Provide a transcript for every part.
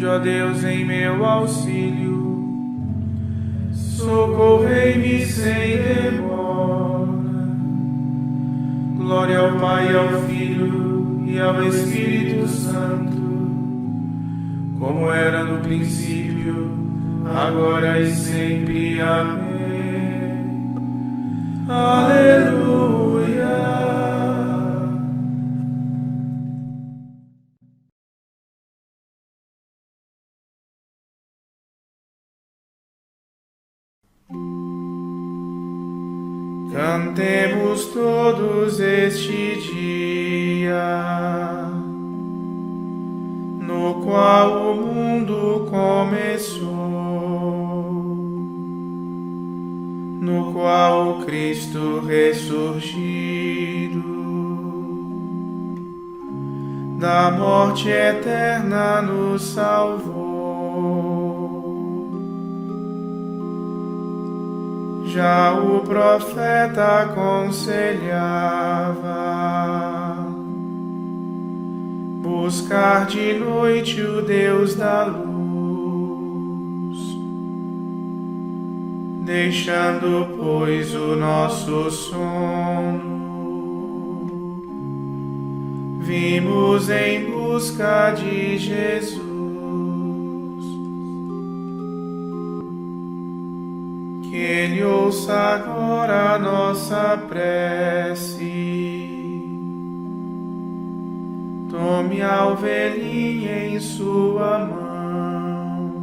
Vinde, ó Deus, em meu auxílio, socorrei-me sem demora. Glória ao Pai, ao Filho e ao Espírito Santo, como era no princípio, agora e sempre. Amém. Aleluia. Cantemos todos este dia, no qual o mundo começou, no qual Cristo ressurgido da morte eterna nos salvou. Já o profeta aconselhava buscar de noite o Deus da luz, deixando, pois, o nosso sono, vimos em busca de Jesus. Que Ele ouça agora a nossa prece, tome a ovelhinha em sua mão,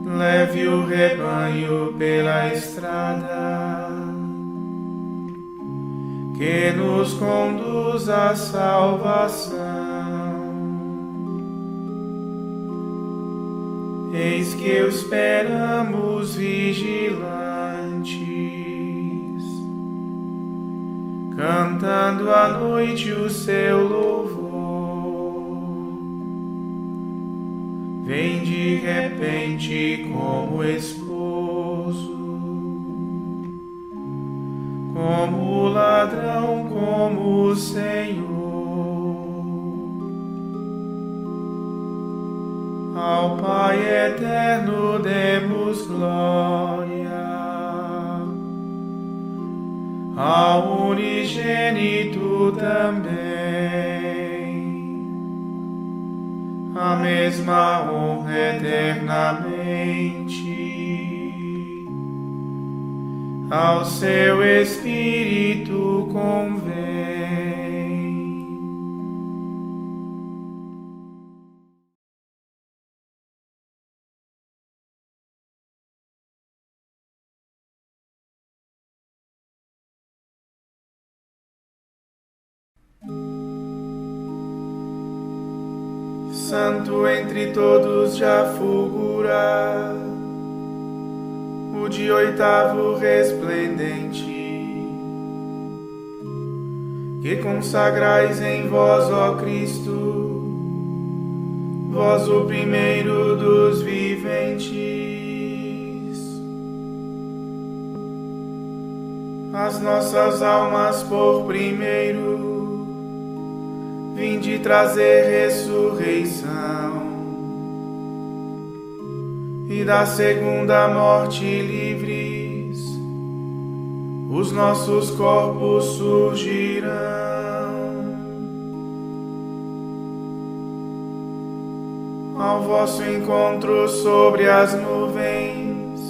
leve o rebanho pela estrada, que nos conduz à salvação. Eis que o esperamos vigilantes, cantando à noite o seu louvor. Vem de repente como esposo, como ladrão, como o Senhor. Ao Pai eterno demos glória, ao unigênito também, a mesma honra eternamente, ao seu Espírito convém. Santo entre todos já fulgura, o de oitavo resplendente, que consagrais em vós, ó Cristo, vós o primeiro dos viventes. As nossas almas por primeiro vinde trazer ressurreição, e da segunda morte livres os nossos corpos surgirão. Ao vosso encontro sobre as nuvens,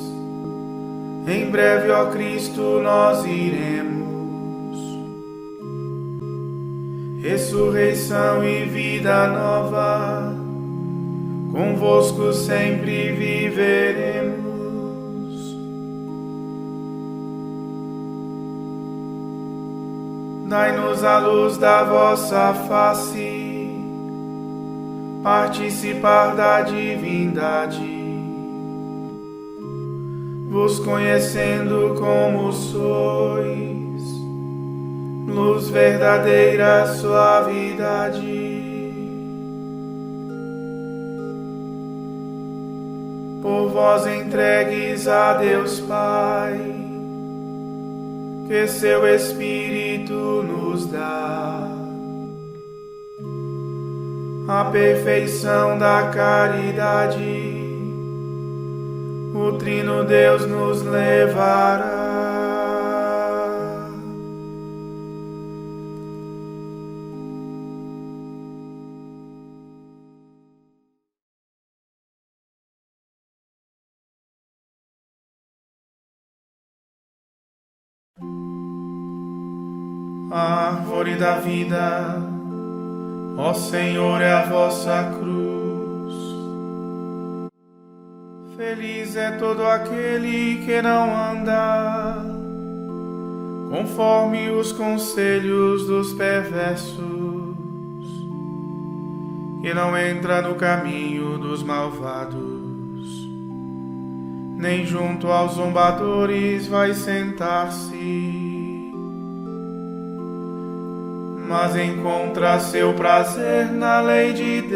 em breve, ó Cristo, nós iremos. Ressurreição e vida nova, convosco sempre viveremos. Dai-nos a luz da vossa face, participar da divindade, vos conhecendo como sois, luz verdadeira, suavidade. Por vós entregues a Deus Pai, que seu Espírito nos dá. a perfeição da caridade, o Trino Deus nos levará. Árvore da vida, ó Senhor, é a vossa cruz. Feliz é todo aquele que não anda conforme os conselhos dos perversos, que não entra no caminho dos malvados, nem junto aos zombadores vai sentar-se, mas encontra seu prazer na lei de Deus,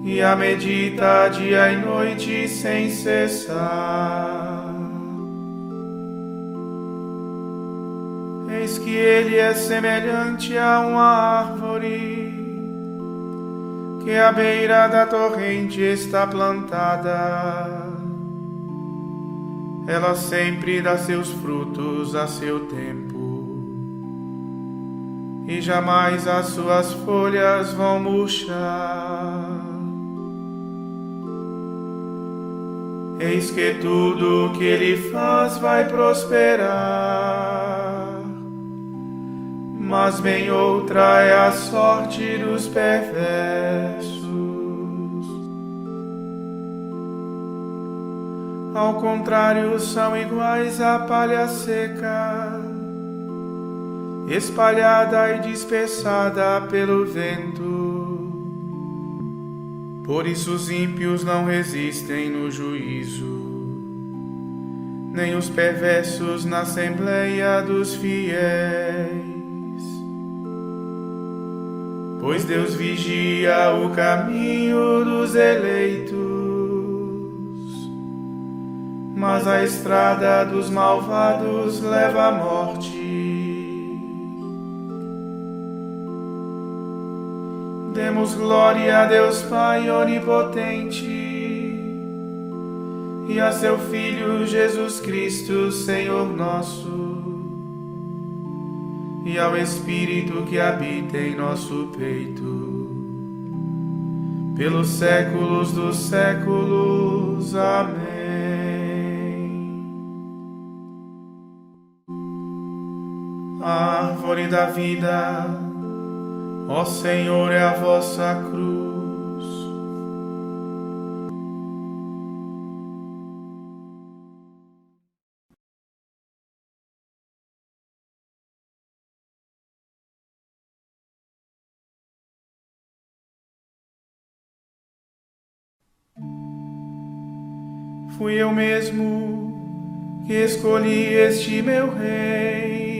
e a medita dia e noite sem cessar. Eis que ele é semelhante a uma árvore que à beira da torrente está plantada. Ela sempre dá seus frutos a seu tempo, e jamais as suas folhas vão murchar. Eis que tudo o que ele faz vai prosperar, mas bem outra é a sorte dos perversos. Ao contrário, são iguais à palha seca, espalhada e dispersada pelo vento. Por isso os ímpios não resistem no juízo, nem os perversos na assembleia dos fiéis. Pois Deus vigia o caminho dos eleitos, mas a estrada dos malvados leva à morte. Demos glória a Deus Pai onipotente e a seu Filho Jesus Cristo, Senhor nosso, e ao Espírito que habita em nosso peito, pelos séculos dos séculos. Amém. Árvore da vida, ó Senhor, é a vossa cruz. Fui eu mesmo que escolhi este meu rei,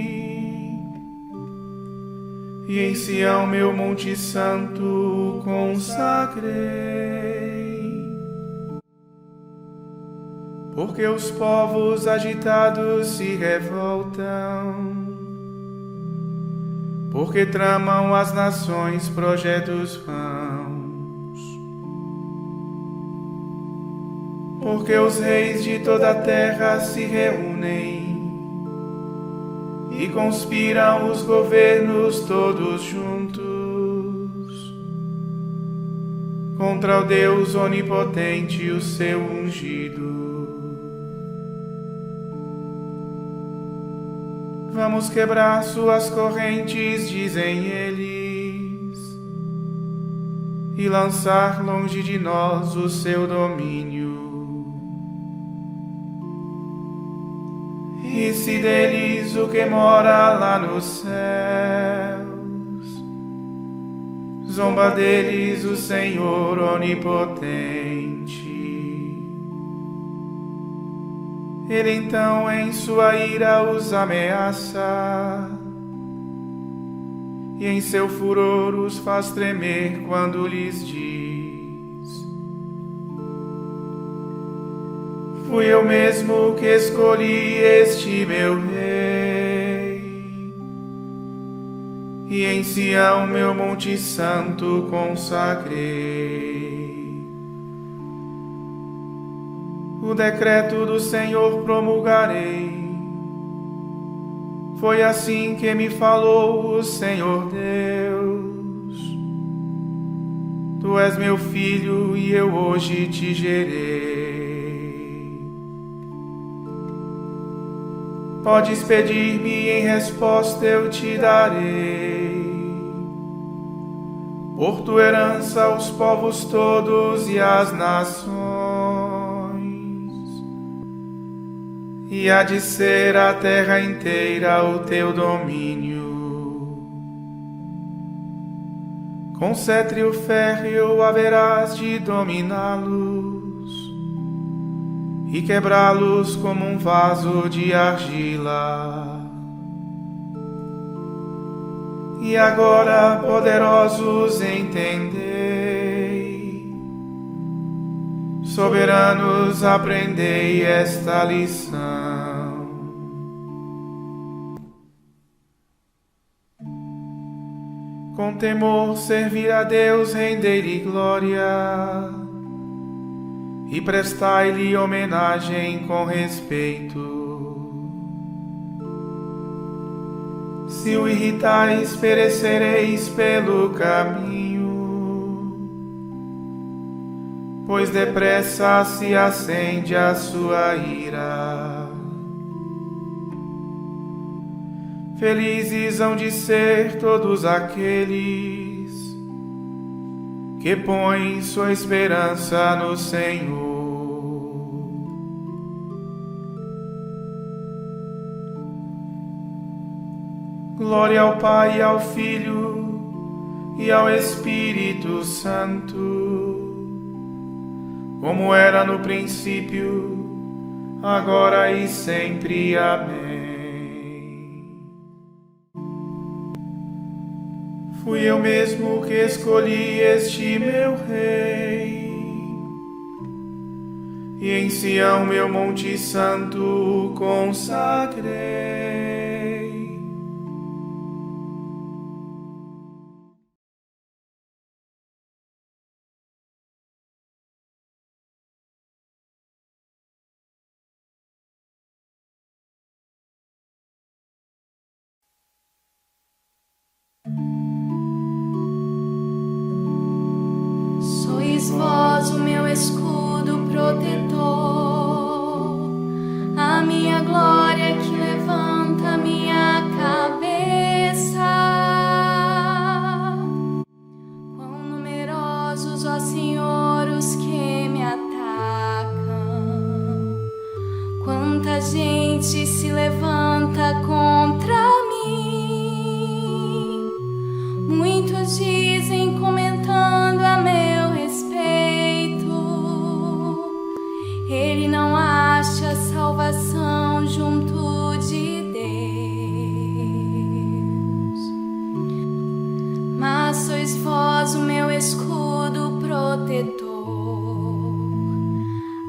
e em Sião meu monte santo consagrei. Porque os povos agitados se revoltam, porque tramam as nações projetos vãos. Porque os reis de toda a terra se reúnem e conspiram os governos todos juntos contra o Deus onipotente e o seu ungido. Vamos quebrar suas correntes, dizem eles, e lançar longe de nós o seu domínio. E se deles o que mora lá nos céus, zomba deles o Senhor onipotente. Ele então em sua ira os ameaça, e em seu furor os faz tremer quando lhes diz: fui eu mesmo que escolhi este meu rei, e em Sião meu monte santo consagrei. O decreto do Senhor promulgarei. Foi assim que me falou o Senhor Deus. Tu és meu filho e eu hoje te gerei. Podes pedir-me, em resposta eu te darei. Por tua herança os povos todos e as nações, e há de ser a terra inteira o teu domínio. Com cetro férreo haverás de dominá-los e quebrá-los como um vaso de argila. E agora, poderosos, entendei, soberanos, aprendei esta lição. Com temor servir a Deus, render-lhe glória e prestai-lhe homenagem com respeito. Se o irritais, perecereis pelo caminho, pois depressa se acende a sua ira. Felizes hão de ser todos aqueles que põem sua esperança no Senhor. Glória ao Pai, e ao Filho e ao Espírito Santo, como era no princípio, agora e sempre. Amém. Fui eu mesmo que escolhi este meu Rei, e em Sião meu monte santo o consagrei. Sois vós o meu escudo protetor, a minha glória que levanta a minha cabeça. Quão numerosos, ó Senhor, os que me atacam, quanta gente se levanta contra mim. Muitos dizem, comentando a meu respeito, ele não acha salvação junto de Deus. Mas sois vós o meu escudo protetor,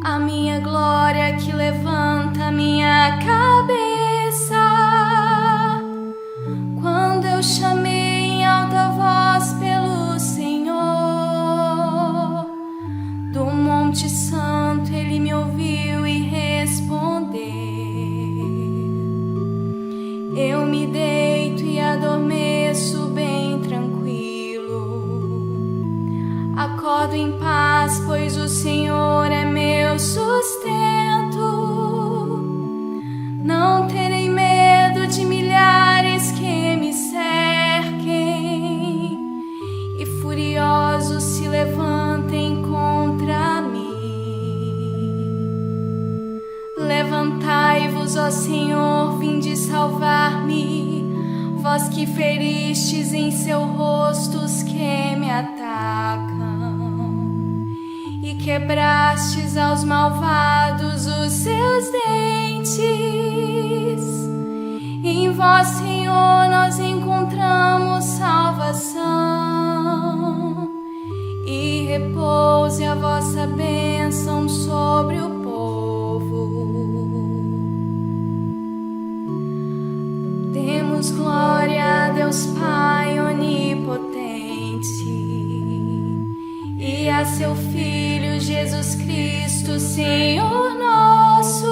a minha glória que levanta a minha cabeça. Quando eu chamei em alta voz pelo Senhor, do Monte Santo ele me ouviu e respondeu. Eu me deito e adormeço bem tranquilo. Acordo em paz, pois o Senhor é meu sustento. Não terei medo de milhares que me cerquem e furiosos se levantem contra mim. Levantai-vos, ó Senhor, vinde salvar-me, vós que feristes em seu rosto os que me atacam e quebrastes aos malvados os seus dentes. Em vós, Senhor, nós encontramos salvação, e repouse a vossa bênção sobre o povo. Demos glória a Deus Deus Pai onipotente e a seu Filho Jesus Cristo, Senhor nosso,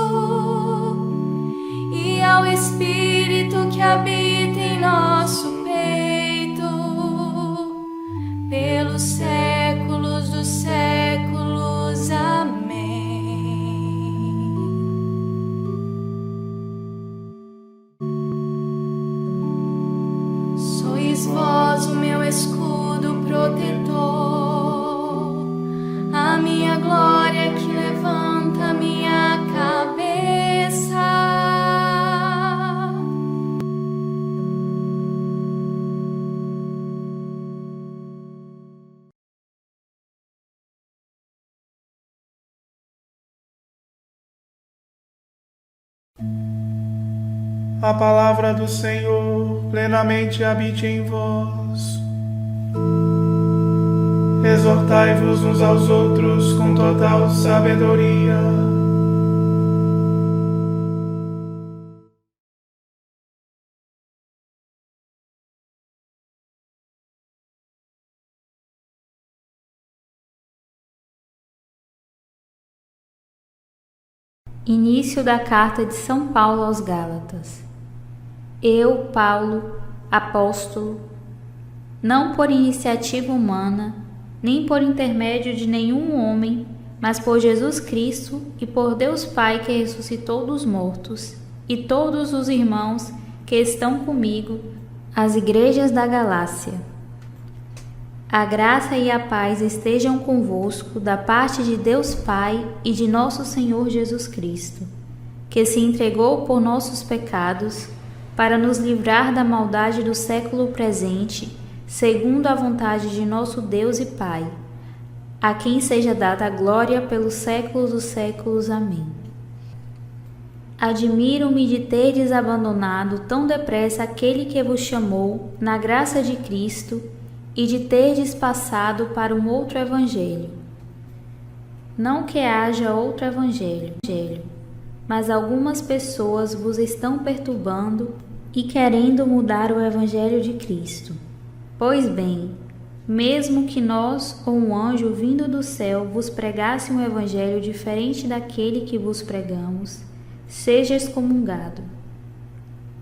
e ao Espírito que habita em nosso peito, pelos séculos dos séculos. Amém. Sois vós o meu escudo protetor, a minha glória que levanta a minha cabeça. A palavra do Senhor plenamente habite em vós. Exortai-vos uns aos outros com total sabedoria. Início da Carta de São Paulo aos Gálatas. Eu, Paulo, apóstolo, não por iniciativa humana, nem por intermédio de nenhum homem, mas por Jesus Cristo e por Deus Pai que ressuscitou dos mortos, e todos os irmãos que estão comigo, as igrejas da Galácia. A graça e a paz estejam convosco da parte de Deus Pai e de nosso Senhor Jesus Cristo, que se entregou por nossos pecados, para nos livrar da maldade do século presente, segundo a vontade de nosso Deus e Pai, a quem seja dada a glória pelos séculos dos séculos. Amém. Admiro-me de terdes abandonado tão depressa aquele que vos chamou, na graça de Cristo, e de terdes passado para um outro evangelho. Não que haja outro evangelho, mas algumas pessoas vos estão perturbando e querendo mudar o evangelho de Cristo. Pois bem, mesmo que nós ou um anjo vindo do céu vos pregasse um evangelho diferente daquele que vos pregamos, seja excomungado.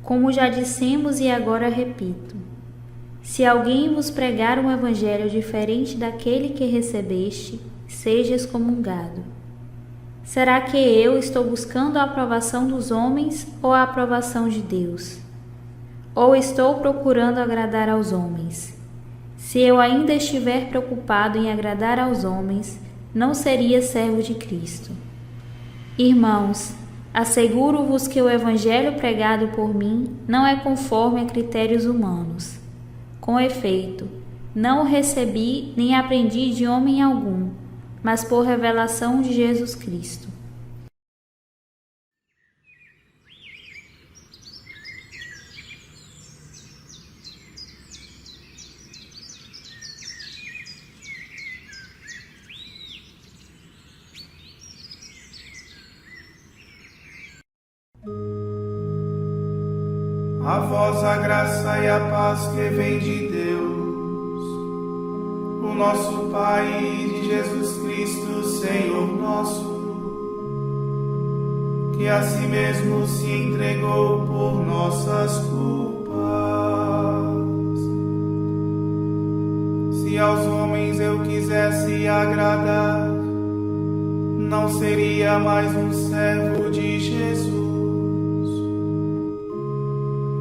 Como já dissemos e agora repito, se alguém vos pregar um evangelho diferente daquele que recebeste, seja excomungado. Será que eu estou buscando a aprovação dos homens ou a aprovação de Deus? Ou estou procurando agradar aos homens? Se eu ainda estiver preocupado em agradar aos homens, não seria servo de Cristo. Irmãos, asseguro-vos que o evangelho pregado por mim não é conforme a critérios humanos. Com efeito, não o recebi nem aprendi de homem algum, mas por revelação de Jesus Cristo. A vós a graça e a paz que vem de Deus, o nosso Pai, e de Jesus Cristo, Senhor nosso, que a si mesmo se entregou por nossas culpas. Se aos homens eu quisesse agradar, não seria mais um servo de Jesus,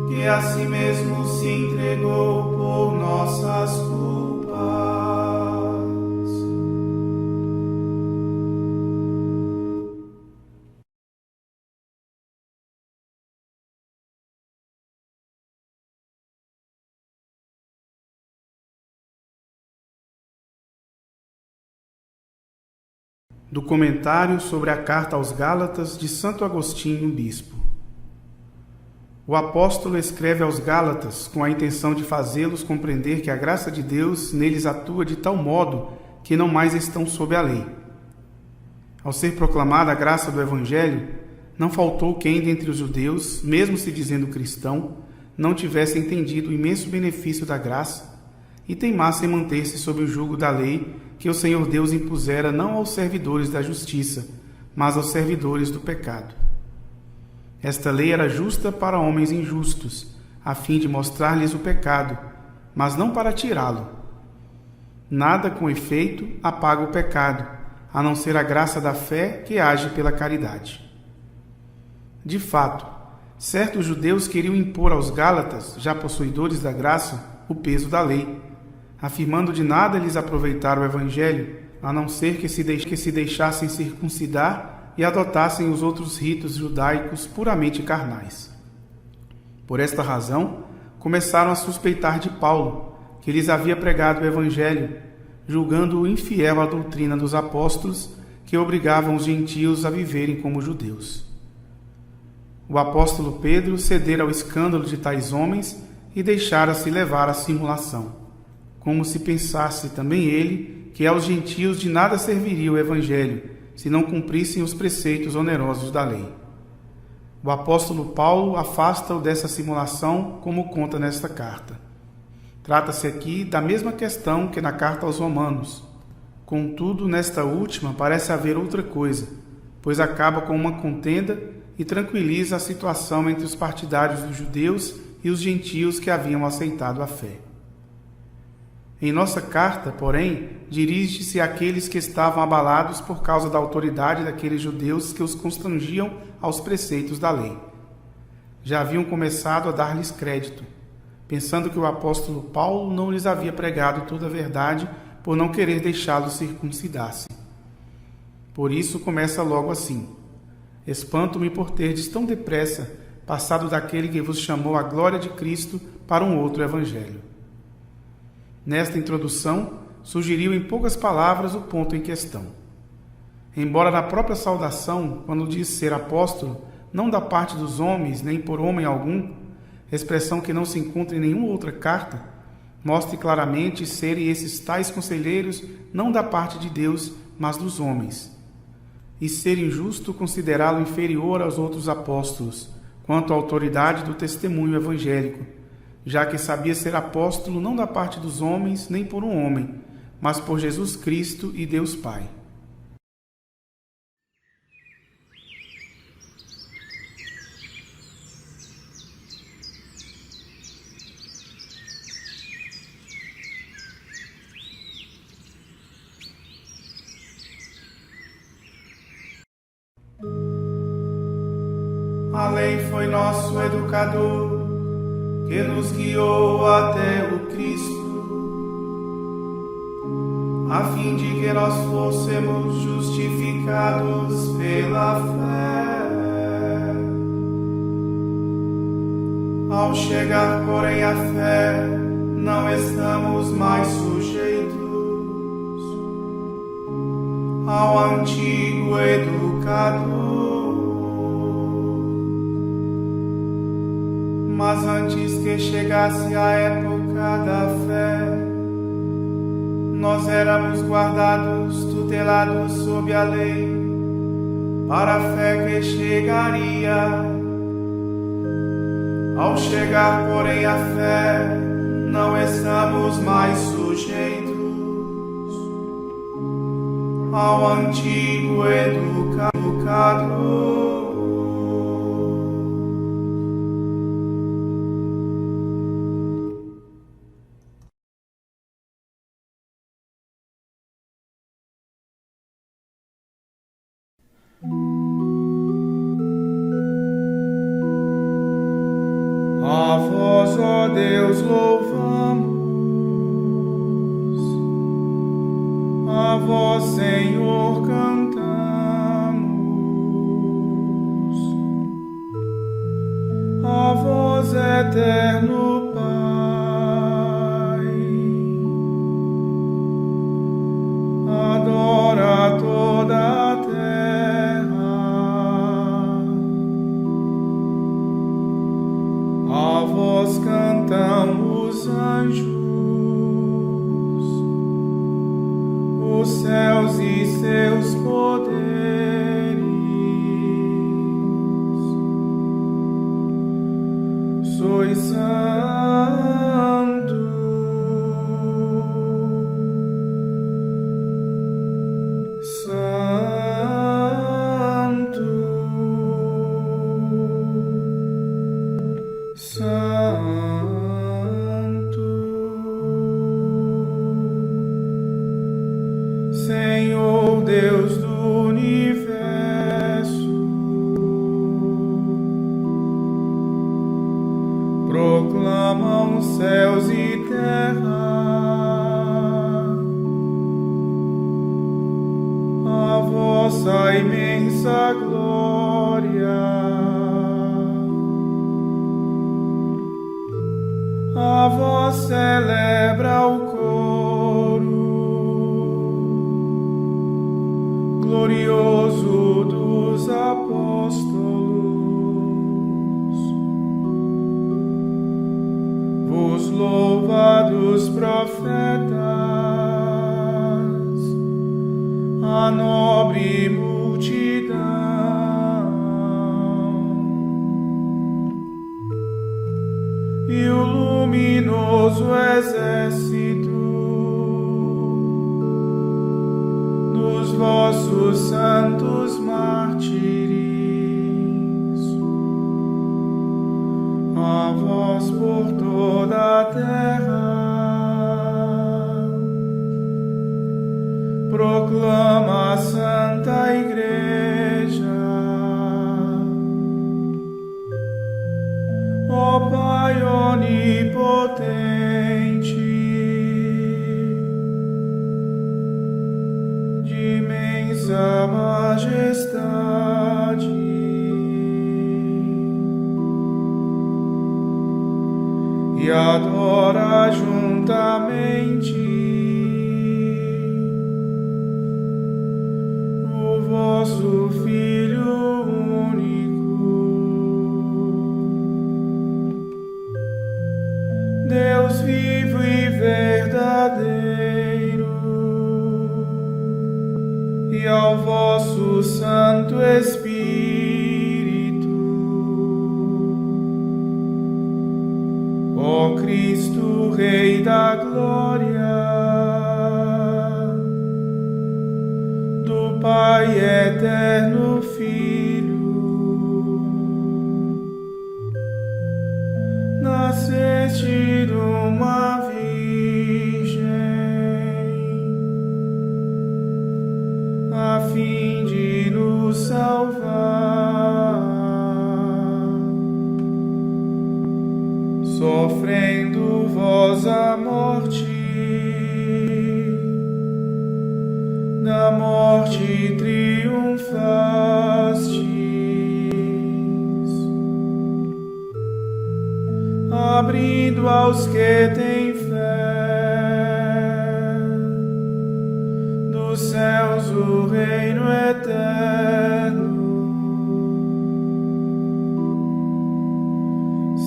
que a si mesmo se entregou por nossas culpas. Do comentário sobre a Carta aos Gálatas de Santo Agostinho, Bispo. O apóstolo escreve aos Gálatas com a intenção de fazê-los compreender que a graça de Deus neles atua de tal modo que não mais estão sob a lei. Ao ser proclamada a graça do Evangelho, não faltou quem dentre os judeus, mesmo se dizendo cristão, não tivessem entendido o imenso benefício da graça e teimassem manter-se sob o jugo da lei que o Senhor Deus impusera não aos servidores da justiça, mas aos servidores do pecado. Esta lei era justa para homens injustos, a fim de mostrar-lhes o pecado, mas não para tirá-lo. Nada, com efeito, apaga o pecado, a não ser a graça da fé que age pela caridade. De fato, certos judeus queriam impor aos Gálatas, já possuidores da graça, o peso da lei, afirmando de nada lhes aproveitar o Evangelho, a não ser que se deixassem circuncidar e adotassem os outros ritos judaicos puramente carnais. Por esta razão, começaram a suspeitar de Paulo, que lhes havia pregado o Evangelho, julgando-o infiel à doutrina dos apóstolos, que obrigavam os gentios a viverem como judeus. O apóstolo Pedro cedera ao escândalo de tais homens e deixara-se levar à simulação, como se pensasse também ele que aos gentios de nada serviria o Evangelho, se não cumprissem os preceitos onerosos da lei. O apóstolo Paulo afasta-o dessa simulação, como conta nesta carta. Trata-se aqui da mesma questão que na carta aos Romanos. Contudo, nesta última parece haver outra coisa, pois acaba com uma contenda e tranquiliza a situação entre os partidários dos judeus e os gentios que haviam aceitado a fé. Em nossa carta, porém, dirige-se àqueles que estavam abalados por causa da autoridade daqueles judeus que os constrangiam aos preceitos da lei. Já haviam começado a dar-lhes crédito, pensando que o apóstolo Paulo não lhes havia pregado toda a verdade por não querer deixá-los circuncidar-se. Por isso começa logo assim: espanto-me por terdes tão depressa passado daquele que vos chamou à glória de Cristo para um outro evangelho. Nesta introdução, sugeriu em poucas palavras o ponto em questão. Embora na própria saudação, quando diz ser apóstolo, não da parte dos homens, nem por homem algum, expressão que não se encontra em nenhuma outra carta, mostre claramente serem esses tais conselheiros não da parte de Deus, mas dos homens, e ser injusto considerá-lo inferior aos outros apóstolos, quanto à autoridade do testemunho evangélico, já que sabia ser apóstolo não da parte dos homens, nem por um homem, mas por Jesus Cristo e Deus Pai. A lei foi nosso educador, que nos guiou até o Cristo, a fim de que nós fôssemos justificados pela fé. Ao chegar, porém, à fé, não estamos mais sujeitos ao antigo educador. Mas antes que chegasse a época da fé, nós éramos guardados, tutelados sob a lei, para a fé que chegaria. Ao chegar, porém, à fé, não estamos mais sujeitos ao antigo educador. A vós, ó Deus, louvamos, a vós, Senhor, cantamos, a vós, eterno Pai, adora toda a terra, a vós cantam os anjos, os céus e seus poderes. Sois sois santo. Santo, Santo, Senhor Deus do universo, proclamam céus e terra a vossa imensa glória. A vós celebra o coro glorioso dos apóstolos, vos louvados profetas, a nobre multidão, e o luminoso exército dos vossos santos mártires, a vós por toda a terra proclama a Santa Igreja. Ó Pai onipotente, de imensa majestade, e adora juntamente o vosso Filho único, Deus vivo e verdadeiro, e ao vosso Santo Espírito, ó Cristo, Rei da glória, do Pai eterno Filho, nasceste de uma virgem, a fim de nos salvar, sofrendo vós a morte, da morte triunfastes, abrindo aos que têm fé dos céus o reino eterno.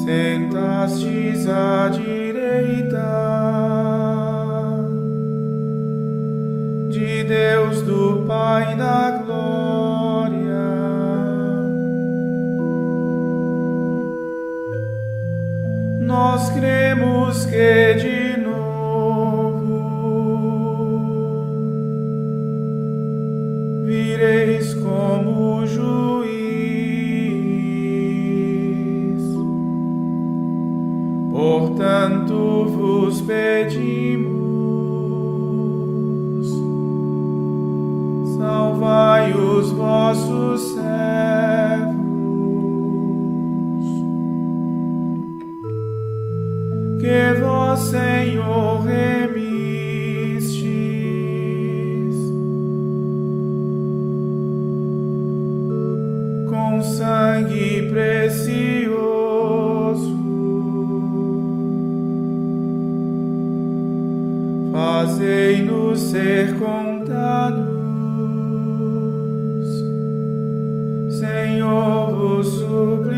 Sentastes à direita de Deus do Pai na glória. Nós cremos que de novo vireis como juiz. Portanto vos pedimos, salvai os vossos servos, que vós, Senhor, remistes com sangue precioso. Fazei-nos ser contados, Senhor, vos suplicamos,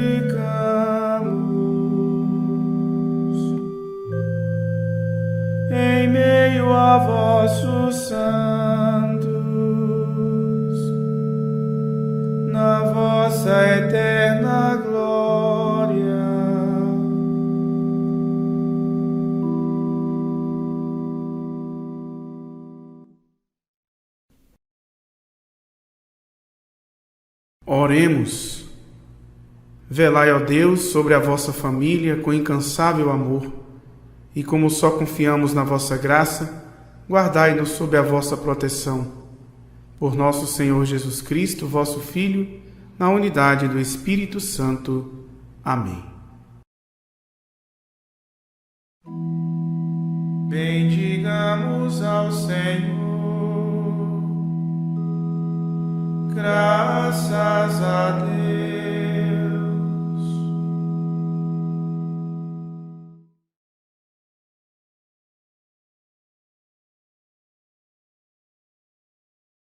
em meio a vossos santos, na vossa eterna glória, Oremos. Velai, ó Deus, sobre a vossa família com incansável amor, e como só confiamos na vossa graça, guardai-nos sob a vossa proteção. Por nosso Senhor Jesus Cristo, vosso Filho, na unidade do Espírito Santo. Amém. Bendigamos ao Senhor. Graças a Deus.